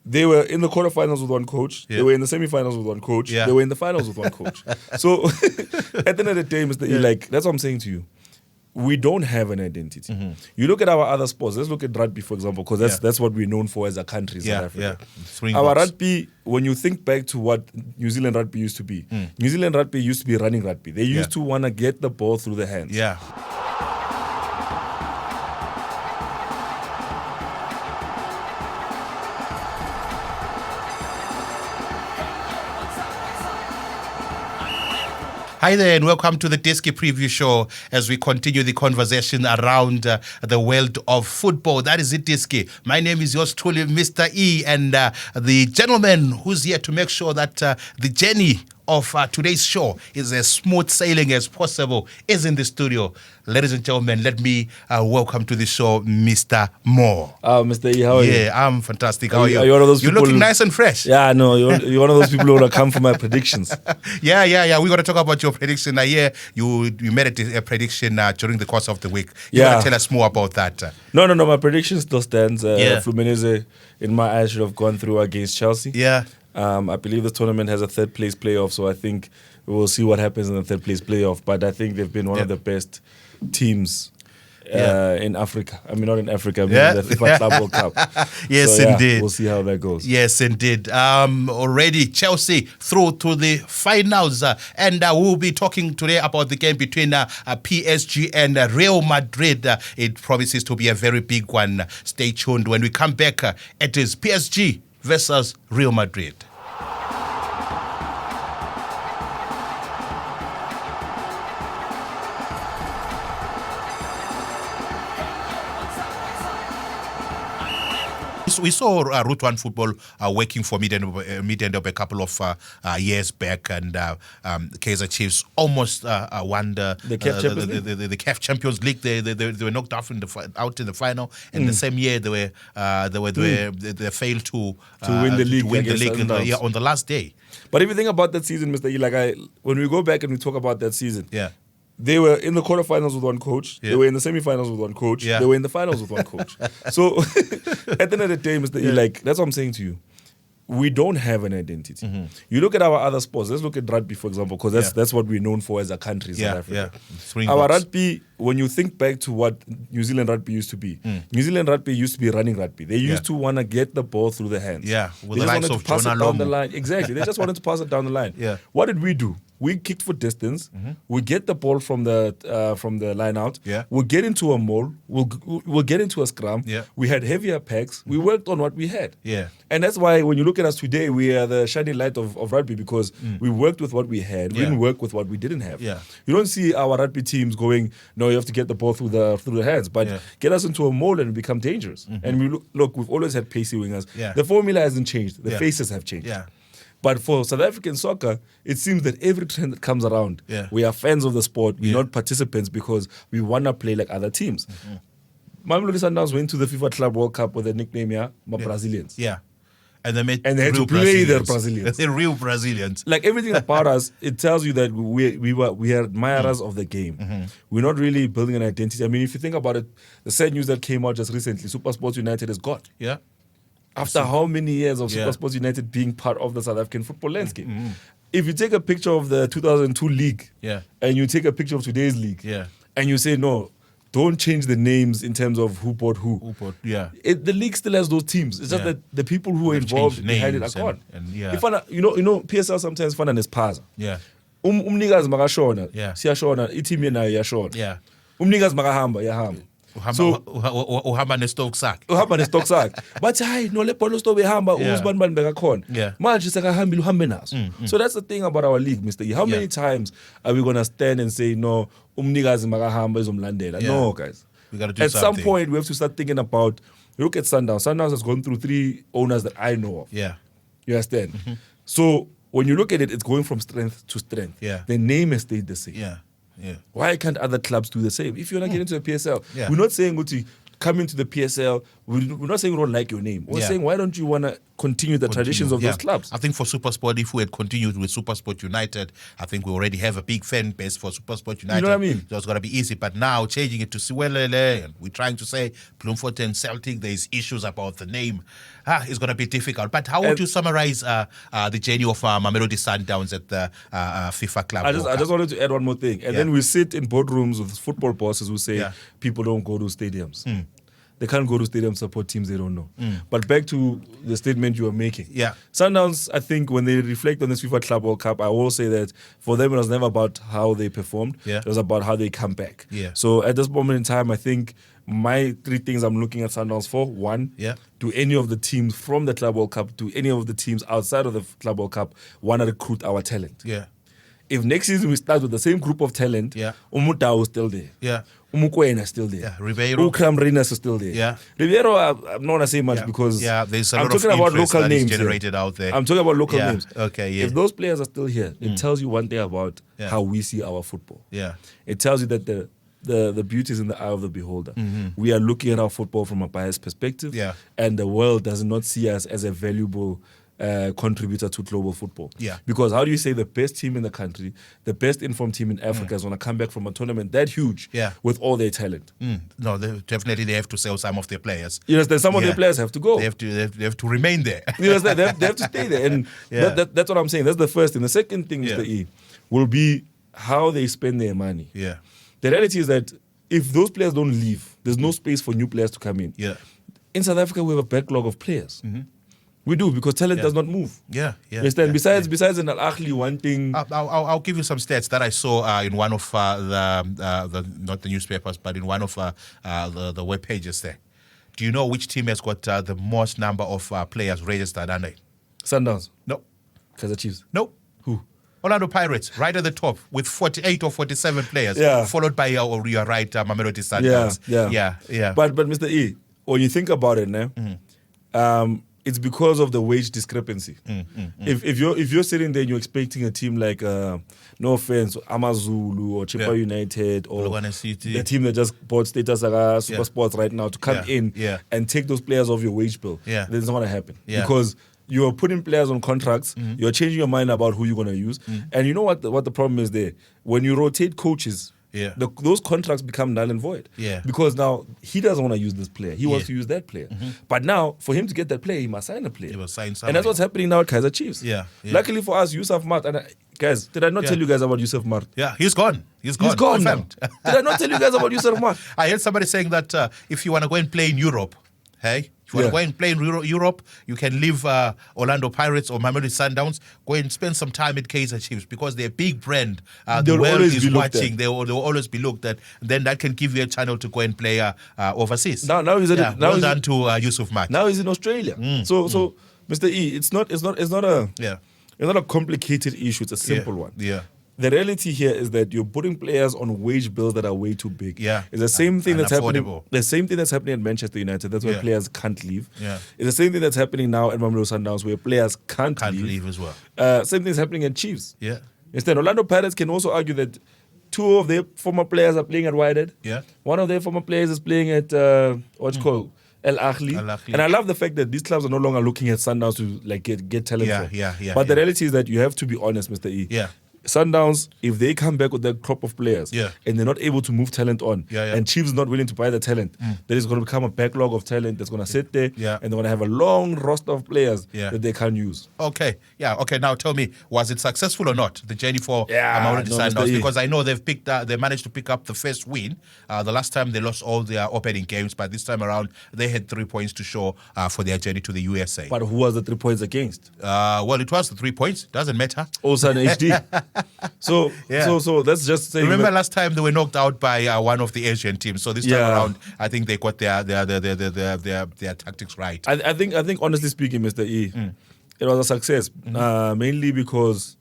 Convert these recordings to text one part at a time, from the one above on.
They were in the quarterfinals with one coach. Yeah. They were in the semifinals with one coach. Yeah. They were in the finals with one coach. So at the end of the day, Mr. E, like, that's what I'm saying to you. We don't have an identity. You look at our other sports. Let's look at rugby, for example, because that's what we're known for as a country, South Africa. Our rugby, when you think back to what New Zealand rugby used to be, New Zealand rugby used to be running rugby. They used to want to get the ball through the hands. Yeah. Hi there and welcome to the Diski Preview Show as we continue the conversation around the world of football. That is it, Diski. My name is yours truly, Mr. E, and the gentleman who's here to make sure that the journey of today's show is as smooth sailing as possible is in the studio. Ladies and gentlemen, let me welcome to the show Mr. Mo. Mr. E, how are you? Yeah, I'm fantastic. How are you? Are you one of those You're people looking nice and fresh. Yeah, no, you're one of those people who want to come for my predictions. Yeah. We're going to talk about your prediction. I hear you made a prediction during the course of the week. You want to tell us more about that? No, my prediction still stands. Fluminense, in my eyes, should have gone through against Chelsea. Yeah. I believe the tournament has a third place playoff, so I think we'll see what happens in the third place playoff. But I think they've been one of the best teams in Africa. I mean, not in Africa, I mean the FIFA Club World Cup. Yes, so, indeed. We'll see how that goes. Yes, indeed. Already Chelsea through to the finals. And we'll be talking today about the game between PSG and Real Madrid. It promises to be a very big one. Stay tuned. When we come back, it is PSG versus Real Madrid. We saw Route 1 Football working for Middendorp a couple of years back, and Kaizer Chiefs almost won the CAF Champions League. They were knocked out in the final, and the same year they failed to win the league on the last day. But if you think about that season, Mr. E, when we go back and we talk about that season, they were in the quarterfinals with one coach. They were in the semifinals with one coach. They were in the finals with one coach. So at the end of the day, Mr. E, that's what I'm saying to you. We don't have an identity. You look at our other sports. Let's look at rugby, for example, because that's what we're known for as a country, South Africa. Our rugby, when you think back to what New Zealand rugby used to be, New Zealand rugby used to be running rugby. They used to want to get the ball through the hands. Yeah, with they the just likes wanted of to pass Jonah it down Lomu. the line. Exactly. They just wanted to pass it down the line. What did we do? We kicked for distance. We get the ball from the line out. We'll get into a maul. We'll get into a scrum. We had heavier packs. We worked on what we had. And that's why when you look at us today, we are the shining light of rugby because we worked with what we had. We didn't work with what we didn't have. You don't see our rugby teams going, no, you have to get the ball through the hands, but get us into a mold and become dangerous. And we look, we've always had pacey wingers. The formula hasn't changed. The faces have changed. But for South African soccer, it seems that every trend that comes around, we are fans of the sport. We're not participants because we want to play like other teams. Mamelodi Sundowns went to the FIFA Club World Cup with a nickname, Brazilians. And they had to play their Brazilians. They're real Brazilians. Like everything about us, it tells you that we are admirers of the game. We're not really building an identity. I mean, if you think about it, the sad news that came out just recently, Super Sports United is gone. After how many years of Super Sports United being part of the South African football landscape? If you take a picture of the 2002 league and you take a picture of today's league and you say, no, don't change the names in terms of who bought who. The league still has those teams. It's just that the people who are involved behind it are gone. You know, PSL sometimes fana nespaza. Umnikazi makashona, siyashona, i-team yenayo yashona. Umnikazi makahamba, yahamba. Uhamba nestock sakhe. But hayi no le bhola stop ehamba uzibani bani bekakhona. Manje sekahambile uhambe nazo. So that's the thing about our league, Mr. E. How many times are we going to stand and say no, umnikazi makahamba izomlandela? No, guys. We got to do At something. some point we have to start thinking about, look at Sundowns. Sundowns has gone through 3 owners that I know of. You understand? So when you look at it, it's going from strength to strength. The name has stayed the same. Why can't other clubs do the same? If you want to get into the PSL, we're not saying to come into the PSL. We're not saying we don't like your name. We're saying, why don't you want to continue the traditions of those clubs. I think for SuperSport, if we had continued with SuperSport United, I think we already have a big fan base for SuperSport United. You know what I mean? So it's going to be easy. But now changing it to Siwelele, and we're trying to say Bloemfontein Celtic, there's issues about the name. It's going to be difficult. But how would you summarize the journey of Mamelodi Sundowns at the FIFA Club World Cup? I just wanted to add one more thing. And then we sit in boardrooms with football bosses who say people don't go to stadiums. They can't go to stadiums to support teams they don't know. But back to the statement you were making. Sundowns, I think, when they reflect on this FIFA Club World Cup, I will say that for them it was never about how they performed. It was about how they come back. So at this moment in time, I think my 3 things I'm looking at Sundowns for: 1, do any of the teams from the Club World Cup, do any of the teams outside of the Club World Cup want to recruit our talent? If next season we start with the same group of talent, Umutao is still there. Umukwena is still there. Ribeiro. Ukram Renas is still there. Ribeiro, I'm not going to say much because there's a I'm lot talking of about local that names generated out there. I'm talking about local names. Okay, If those players are still here, it tells you one thing about how we see our football. It tells you that the beauty is in the eye of the beholder. We are looking at our football from a biased perspective, and the world does not see us as a valuable contributor to global football. Because how do you say the best team in the country, the best informed team in Africa is going to come back from a tournament that huge with all their talent? No, definitely they have to sell some of their players. You understand? Some of their players have to go. They have to remain there. You understand? They have to stay there. And that's what I'm saying. That's the first thing. The second thing, Mr. E, will be how they spend their money. The reality is that if those players don't leave, there's no space for new players to come in. In South Africa, we have a backlog of players. We do, because talent does not move. You understand? Besides an Al Ahly wanting... I'll give you some stats that I saw in one of the not the newspapers, but in one of the web pages there. Do you know which team has got the most number of players registered under it? Sundowns. No. Kaizer Chiefs. No. Who? Orlando Pirates, right at the top with 48 or 47 players, followed by you're right, Mamelodi Sundowns. But Mr. E, when you think about it now, it's because of the wage discrepancy. If you're sitting there and you're expecting a team like, no offense, Amazulu or Chippa United or the team that just bought Status Saga Super Sports right now to come in and take those players off your wage bill, then it's not going to happen. Because you're putting players on contracts, you're changing your mind about who you're going to use. And you know what the problem is there? When you rotate coaches, those contracts become null and void. Because now he doesn't want to use this player. He wants to use that player. But now, for him to get that player, he must sign a player. He must sign somebody. And that's what's happening now at Kaizer Chiefs. Luckily for us, Yusuf Mart, and guys, did I not tell you guys about Yusuf Mart? He's gone. He's gone now. Did I not tell you guys about Yusuf Mart? I heard somebody saying that if you want to go and play in Europe, if you want to go and play in Europe, you can leave Orlando Pirates or Mamelodi Sundowns, go and spend some time at Kaizer Chiefs because they're a big brand. The world is watching. They will always be looked at. Then that can give you a channel to go and play overseas. Now he's well done to Yusuf Mat. Now he's in Australia. So Mr. E, it's not a complicated issue. It's a simple one. The reality here is that you're putting players on wage bills that are way too big. It's the same thing that's happening. The same thing that's happening at Manchester United. That's why players can't leave. It's the same thing that's happening now at Mamelodi Sundowns, where players can't leave as well. Same thing is happening at Chiefs. Instead, Orlando Pirates can also argue that 2 of their former players are playing at Wydad. One of their former players is playing at what's called Al Ahly. And I love the fact that these clubs are no longer looking at Sundowns to get talent. But the reality is that you have to be honest, Mr. E. Sundowns, if they come back with that crop of players and they're not able to move talent on, and Chiefs not willing to buy the talent, there is going to become a backlog of talent that's going to sit there, and they're going to have a long roster of players that they can't use. Okay, now tell me, was it successful or not, the journey for Mamelodi Sundowns? Because I know they managed to pick up the first win. The last time they lost all their opening games, but this time around they had 3 points to show for their journey to the USA. But who was the 3 points against? Well, it was the 3 points. Doesn't matter. Also an HD. So let's just say. Remember last time they were knocked out by one of the Asian teams. So this time around, I think they got their tactics right. I think honestly speaking, Mr. E, it was a success. Mainly because,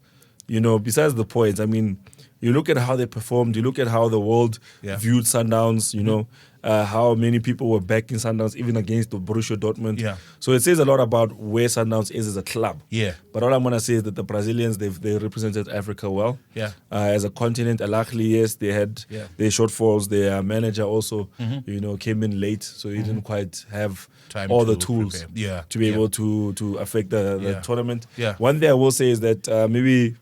besides the points, I mean, You look at how they performed. You look at how the world viewed Sundowns. You know, how many people were backing Sundowns even against the Borussia Dortmund. Yeah. So it says a lot about where Sundowns is as a club. Yeah. But all I'm gonna say is that the Brazilians they represented Africa well. Yeah. As a continent, luckily yes, they had their shortfalls. Their manager also, you know, came in late, so he didn't quite have time all to the tools prepare. to be able to affect the tournament. Yeah. One thing I will say is that maybe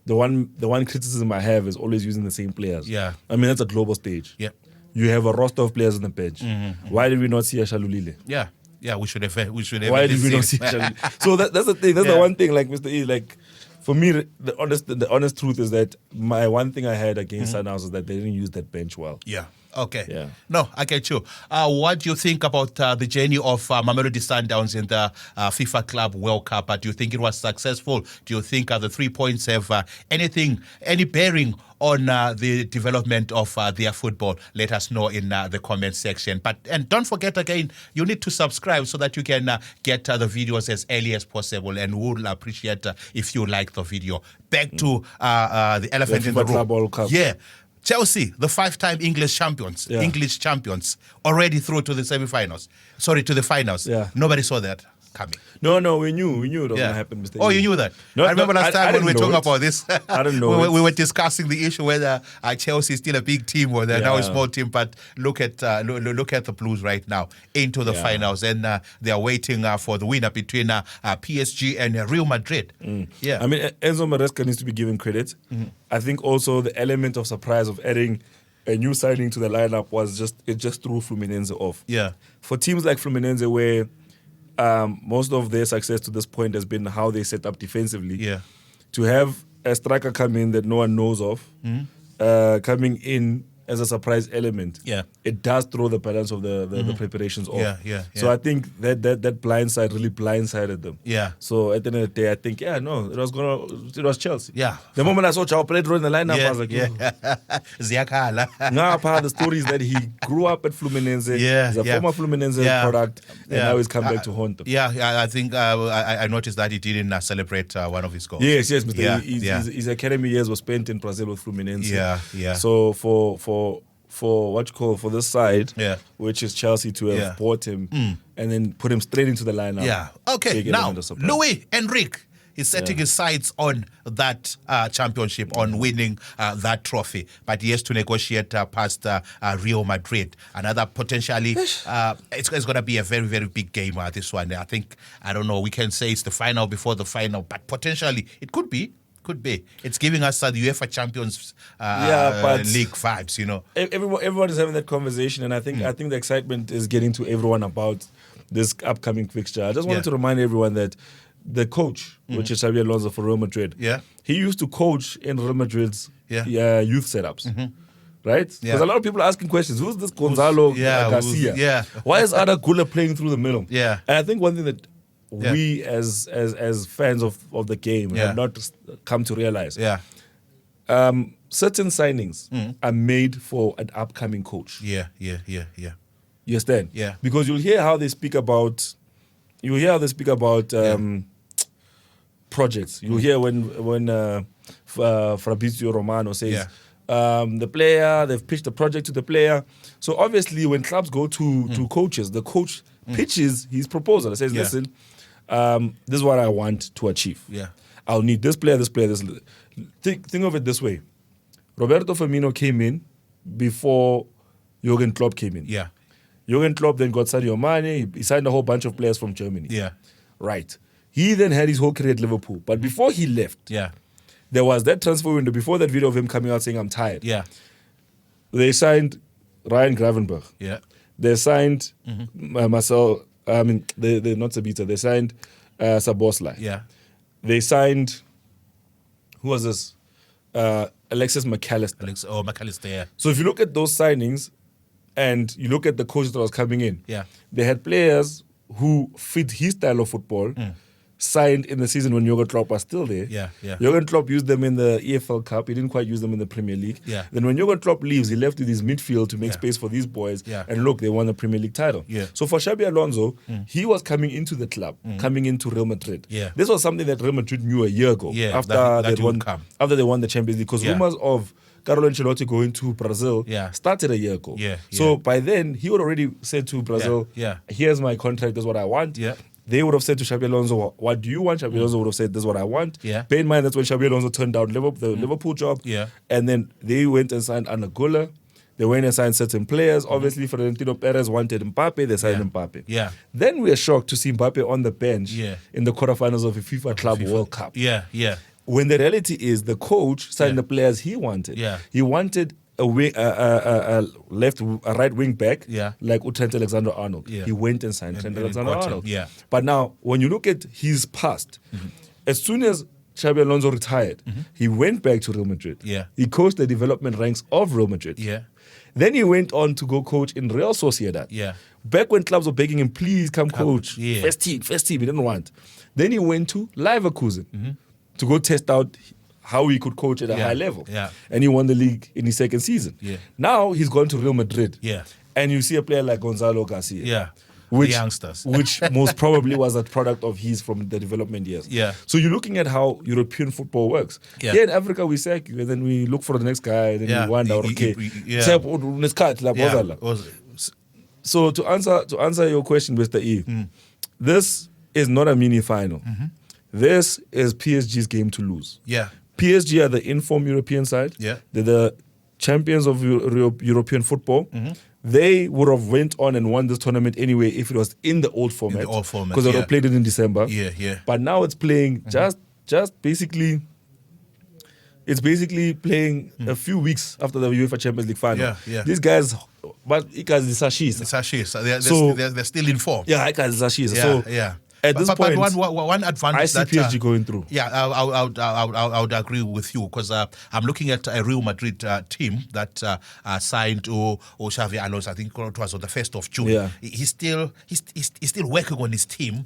the one criticism I have is always using the same players. Yeah. I mean, that's a global stage. Yeah. You have a roster of players on the bench. Why did we not see a Shalulile? Yeah. Yeah, we should have. Why did we not see Shalulile? So that's the thing. That's the one thing. Like Mr. E, like for me, the honest truth is that my one thing I had against Sundowns is that they didn't use that bench well. Yeah. Okay. Yeah. No, I get you. What do you think about the journey of Mamelodi Sundowns in the FIFA Club World Cup? Do you think it was successful? Do you think the 3 points have any bearing on the development of their football? Let us know in the comment section. And don't forget again, you need to subscribe so that you can get the videos as early as possible. And we'll appreciate if you like the video. Back to the elephant in the room. Club World Cup. Yeah. Chelsea, the 5-time English champions, already through to the semi-finals. Sorry, to the finals. Yeah. Nobody saw that coming. No, we knew it was going to happen, Mr. Oh, E. you knew that? No, I remember last time when we were talking about this. I don't know. We were discussing the issue whether Chelsea is still a big team or they're now a small team. But look at the Blues right now into the finals, and they are waiting for the winner between PSG and Real Madrid. Yeah, I mean, Enzo Maresca needs to be given credit. I think also the element of surprise of adding a new signing to the lineup it just threw Fluminense off. Yeah, for teams like Fluminense where most of their success to this point has been how they set up defensively. Yeah. To have a striker come in that no one knows of, coming in as a surprise element, it does throw the balance of the preparations off. So I think that blindside really blindsided them. Yeah. So at the end of the day, I think it was Chelsea. Yeah. The moment I saw João Pedro in the lineup, I was like, Ziakala. Now, the story is that he grew up at Fluminense. He's a former Fluminense product, and now he's come back to haunt them. I think I noticed that he didn't celebrate one of his goals. Yes, Mr. His academy years were spent in Brazil with Fluminense. Yeah. So for this side, which is Chelsea, to have bought him and then put him straight into the lineup. Yeah. Okay. Now, Luis Enrique is setting his sights on that championship, on winning that trophy. But he has to negotiate past Real Madrid. Another potentially, it's going to be a very, very big game, this one. I think, I don't know, we can say it's the final before the final, but potentially it could be. Could be. It's giving us the UEFA Champions League vibes, you know. Everyone is having that conversation, and I think the excitement is getting to everyone about this upcoming fixture. I just wanted to remind everyone that the coach, which is Xabi Alonso for Real Madrid, he used to coach in Real Madrid's youth setups. Right? Because a lot of people are asking questions. Who's this Gonzalo Garcia? Why is Ada Gula playing through the middle? Yeah. And I think one thing that we as fans of the game have not come to realize. Certain signings are made for an upcoming coach. Yeah. You understand? Yeah. Because you'll hear how they speak about projects. You hear when Fabrizio Romano says the player, they've pitched the project to the player. So obviously when clubs go to coaches, the coach pitches his proposal. It says, listen, this is what I want to achieve. I'll need this player, this. Think of it this way. Roberto Firmino came in before Jurgen Klopp came in. Jurgen Klopp then got Sadio Mane. He signed a whole bunch of players from Germany. Right. He then had his whole career at Liverpool. But before he left, there was that transfer window, before that video of him coming out saying, I'm tired. They signed Ryan Gravenberch. They signed Marcel... they're not Sabitzer. They signed Sabosla. They signed, who was this? Alexis McAllister. McAllister, So if you look at those signings and you look at the coach that was coming in, they had players who fit his style of football, signed in the season when Jurgen Klopp was still there. Jurgen Klopp used them in the EFL Cup. He didn't quite use them in the Premier League. Then when Jurgen Klopp leaves, he left with his midfield to make space for these boys. And look, they won the Premier League title. So for Xabi Alonso, he was coming into the club, coming into Real Madrid. This was something that Real Madrid knew a year ago after they won the Champions League. Because rumors of Carlo Ancelotti going to Brazil started a year ago. So by then, he would already said to Brazil, here's my contract, this is what I want. They would have said to Xabi Alonso, what do you want? Xabi Alonso would have said, this is what I want. Bear in mind, that's when Xabi Alonso turned down the Liverpool job. And then they went and signed Anagula. They went and signed certain players. Obviously, Florentino Perez wanted Mbappe. They signed Mbappe. Then we are shocked to see Mbappe on the bench in the quarterfinals of the FIFA Club World Cup. When the reality is the coach signed the players he wanted. He wanted a right wing back like Trent Alexander-Arnold. He went and signed Trent Alexander-Arnold. But now, when you look at his past, as soon as Xabi Alonso retired, he went back to Real Madrid. He coached the development ranks of Real Madrid. Then he went on to go coach in Real Sociedad. Back when clubs were begging him, please come coach. First team, he didn't want. Then he went to Leverkusen to go test out how he could coach at a high level. And he won the league in his second season. Now he's gone to Real Madrid. And you see a player like Gonzalo Garcia. Which, the youngsters. which most probably was a product of his from the development years. So you're looking at how European football works. Here in Africa, we sack you, and then we look for the next guy, and then we wonder, okay, So to answer your question, Mr. E, this is not a mini final. This is PSG's game to lose. PSG are the informed European side. They're the champions of European football. They would have went on and won this tournament anyway if it was in the old format. Because they would have played it in December. But now it's playing just basically. It's basically playing a few weeks after the UEFA Champions League final. These guys, but Ikas is Sashis. They're still in form. Ikas is Sashis. So at this point, one advantage I see PSG going through. I would agree with you because I'm looking at a Real Madrid team that signed Xavi Alonso. I think it was on the 1st of June. He's still working on his team.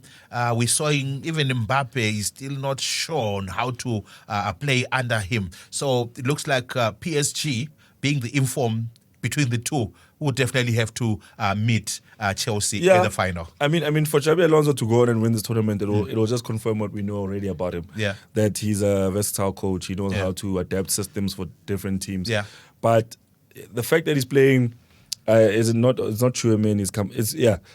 We saw him, even Mbappe is still not sure on how to play under him. So it looks like PSG, being the inform between the two, would definitely have to meet Chelsea in the final. I mean, for Xabi Alonso to go on and win this tournament, it will just confirm what we know already about him. That he's a versatile coach. He knows how to adapt systems for different teams. But the fact that he's playing it's not Tchouameni.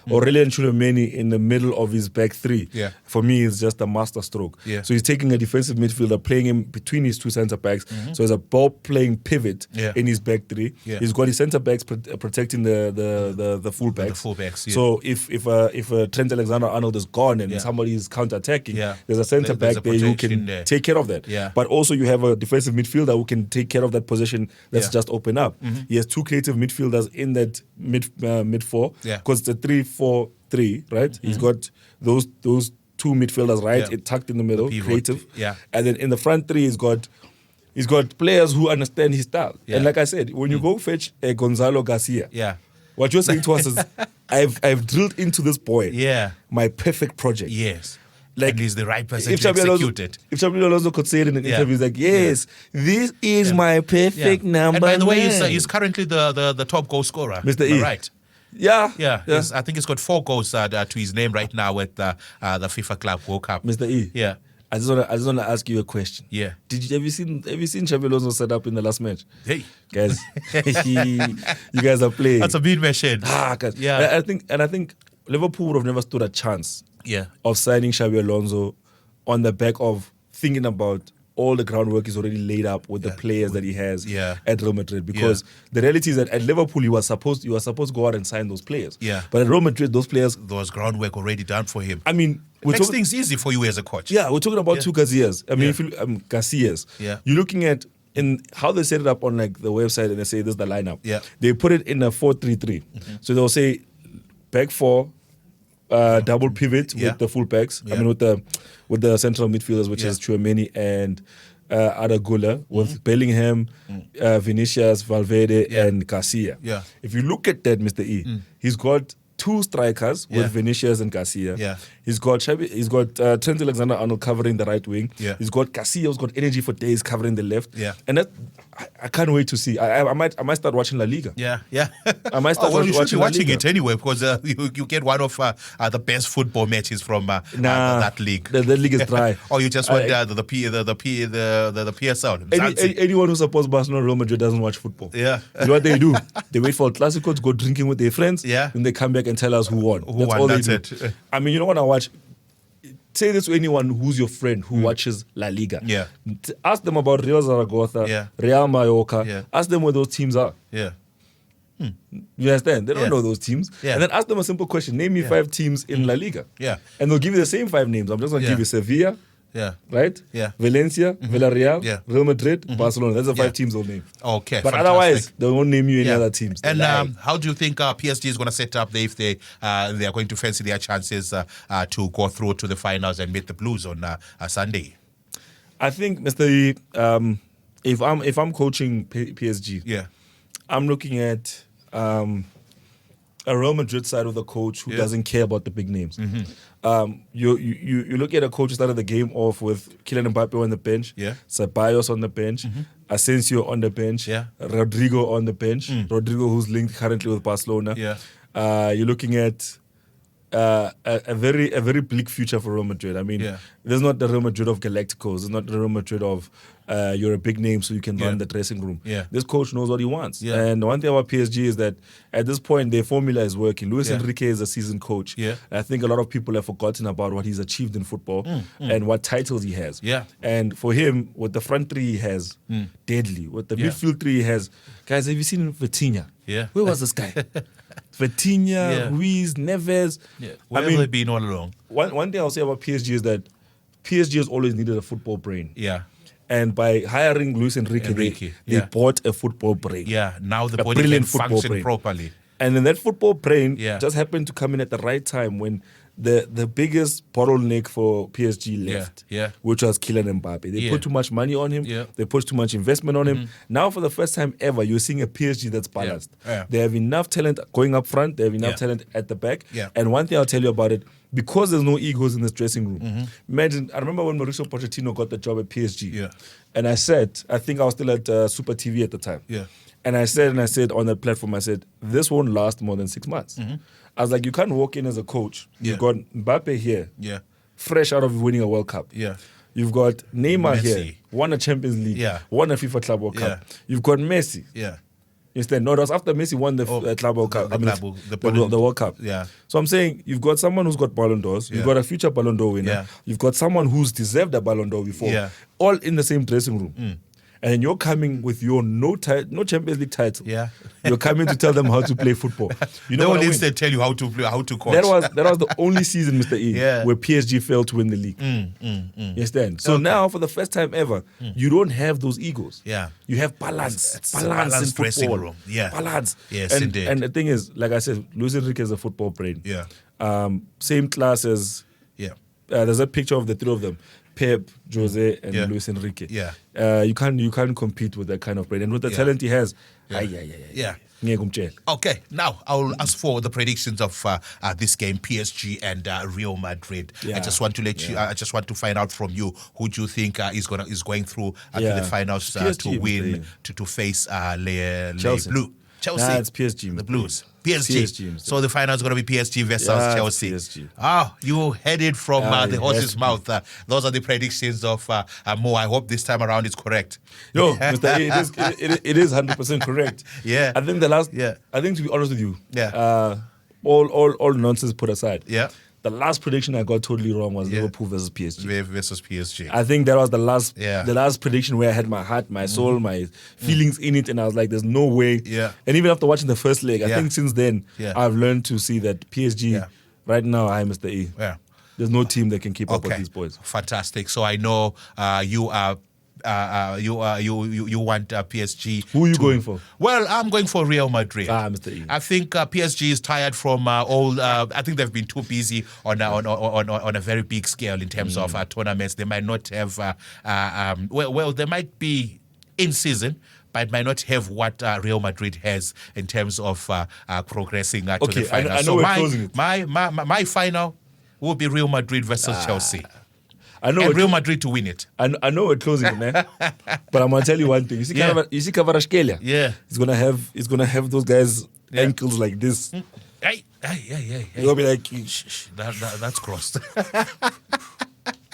Aurelien Tchouameni in the middle of his back three. For me, it's just a master stroke. So he's taking a defensive midfielder, playing him between his two centre backs. So it's a ball playing pivot in his back three. He's got his centre backs protecting the full backs. So if Trent Alexander-Arnold is gone and somebody is counter attacking, there's a centre back there who can take care of that. But also you have a defensive midfielder who can take care of that position that's just open up. He has two creative midfielders in that mid four, because it's a 3-4-3, right? He's got those two midfielders it tucked in the middle, creative. And then in the front three, he's got players who understand his style. And like I said, when you go fetch a Gonzalo Garcia, what you're saying to us is, I've drilled into this boy my perfect project. Like, and he's the right person to execute it. If Xabi Alonso could say it in an interview, he's like, yes, this is my perfect number. And by the way, he's currently the top goal scorer. Mr. E. Right. I think he's got 4 goals to his name right now at the FIFA Club World Cup. Mr. E. I just want to ask you a question. Have you seen Xabi Alonso set up in the last match? Hey, guys, you guys are playing. That's a big machine. I think Liverpool would have never stood a chance of signing Xabi Alonso on the back of thinking about all the groundwork is already laid up with the players that he has at Real Madrid. Because the reality is that at Liverpool, you were supposed to go out and sign those players. But at Real Madrid, those players... There was groundwork already done for him. I mean... It makes things easy for you as a coach. We're talking about two Garcias. I mean, if you Garcias. You're looking at in how they set it up on like the website and they say this is the lineup. They put it in a 4-3-3. So they'll say back four, double pivot with the full backs. I mean with the central midfielders, which is Tchouameni and Adagula, with Bellingham, Vinicius, Valverde, and Garcia. If you look at that, Mr. E, he's got 2 strikers with Vinicius and Garcia. He's got Trent Alexander-Arnold covering the right wing. He's got Garcia, who's got energy for days covering the left. And that I can't wait to see. I might start watching La Liga. I might start you should be watching La Liga. it anyway, because you get one of the best football matches from that league. The league is dry. Or you just want the PSL. Anyone who supports Barcelona, Real Madrid doesn't watch football. You know what they do? They wait for El Clasico to go drinking with their friends. And they come back and tell us who won. That's all they do. It. I mean, you don't want to watch. Say this to anyone who's your friend who watches La Liga. Ask them about Real Zaragoza, Real Mallorca. Ask them where those teams are. You understand? They don't know those teams. And then ask them a simple question. Name me 5 teams in La Liga. And they'll give you the same 5 names. I'm just going to give you Sevilla. Right? Valencia, Villarreal, Real Madrid, Barcelona. That's the 5 teams they'll name. Okay. But otherwise, they won't name you any other teams. And how do you think PSG is going to set up if they are going to fancy their chances to go through to the finals and meet the Blues on Sunday? I think, Mr. E, if I'm coaching PSG, I'm looking at a Real Madrid side of the coach who doesn't care about the big names. You look at a coach who started the game off with Kylian Mbappe on the bench, Ceballos on the bench, Asensio on the bench, Rodrigo on the bench, Rodrigo who's linked currently with Barcelona. You're looking at a very bleak future for Real Madrid. I mean, there's not the Real Madrid of Galacticos. There's not the Real Madrid of you're a big name so you can run the dressing room. This coach knows what he wants. And the one thing about PSG is that at this point, their formula is working. Luis Enrique is a seasoned coach. I think a lot of people have forgotten about what he's achieved in football and what titles he has. And for him, with the front 3 he has, deadly. With the midfield 3 he has, guys, have you seen Vitinha? Where was this guy? Vitinha, Ruiz, Neves. Where have they been all along? One thing I'll say about PSG is that PSG has always needed a football brain. And by hiring Luis Enrique, they bought a football brain. Now the body can function properly. And then that football brain just happened to come in at the right time when the biggest bottleneck for PSG left, which was Kylian Mbappe. They put too much money on him. They put too much investment on him. Now, for the first time ever, you're seeing a PSG that's balanced. They have enough talent going up front. They have enough talent at the back. And one thing I'll tell you about it, because there's no egos in this dressing room. Imagine, I remember when Mauricio Pochettino got the job at PSG. And I said, I think I was still at Super TV at the time. And I said on that platform, I said, this won't last more than 6 months. I was like, you can't walk in as a coach. You've got Mbappe here, fresh out of winning a World Cup. You've got Neymar here, won a Champions League, won a FIFA Club World Cup. You've got Messi. Instead, no, it was after Messi won the Club World Cup. The World Cup. So I'm saying you've got someone who's got Ballon d'Ors. You've got a future Ballon d'Or winner. You've got someone who's deserved a Ballon d'Or before. All in the same dressing room. And you're coming with your no Champions League title. You're coming to tell them how to play football. You know, they will tell you how to play, how to coach. That was the only season, Mr. E, where PSG failed to win the league. You understand? So now, for the first time ever, you don't have those egos. You have balance. Balance in football. Room. Balance. Yes, and, indeed. And the thing is, like I said, Luis Enrique is a football brain. Same class as. There's a picture of the 3 of them. Pep, Jose, and Luis Enrique. You can't compete with that kind of brain. And with the talent he has, Okay, now I'll ask for the predictions of this game, PSG and Real Madrid. I just want to let you. I just want to find out from you who do you think is going through to the finals to win to face Chelsea. Blue. Chelsea. Nah, it's PSG. The Blues. PSG. So the final is going to be PSG versus Chelsea. PSG. You heard it from the horse's mouth. Those are the predictions of Mo. I hope this time around it's correct. Yo, Mr. A, it is 100% correct. I think I think, to be honest with you, all nonsense put aside. The last prediction I got totally wrong was Liverpool versus PSG. I think that was the last prediction where I had my heart, my soul, my feelings in it, and I was like, "There's no way." And even after watching the first leg, I think since then I've learned to see that PSG right now, Mr. E. There's no team that can keep up with these boys. Fantastic. So I know you are. You want PSG. Who are you going for? Well, I'm going for Real Madrid. Mr. E. I think PSG is tired from all. I think they've been too busy on a very big scale in terms of tournaments. They might not have. Well, they might be in season, but might not have what Real Madrid has in terms of progressing to the final. I know we're closing it. My final will be Real Madrid versus Chelsea. I know and Real Madrid to win it. I know we're closing it, man. But I'm gonna tell you one thing. You see, Kvaratskhelia? Yeah. It's gonna have those guys ankles like this. Hey. You'll be like, shh, that's crossed.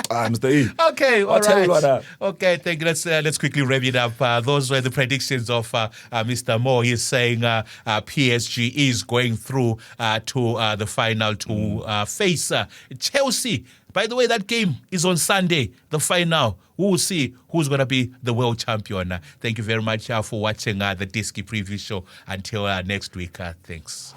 Mr. E. Okay, all tell you right. Okay, thank you. Let's quickly wrap it up. Those were the predictions of Mr. Mo. He's saying PSG is going through to the final to face Chelsea. By the way, that game is on Sunday, the final. We will see who's going to be the world champion. Thank you very much for watching the Diski Preview Show. Until next week, thanks.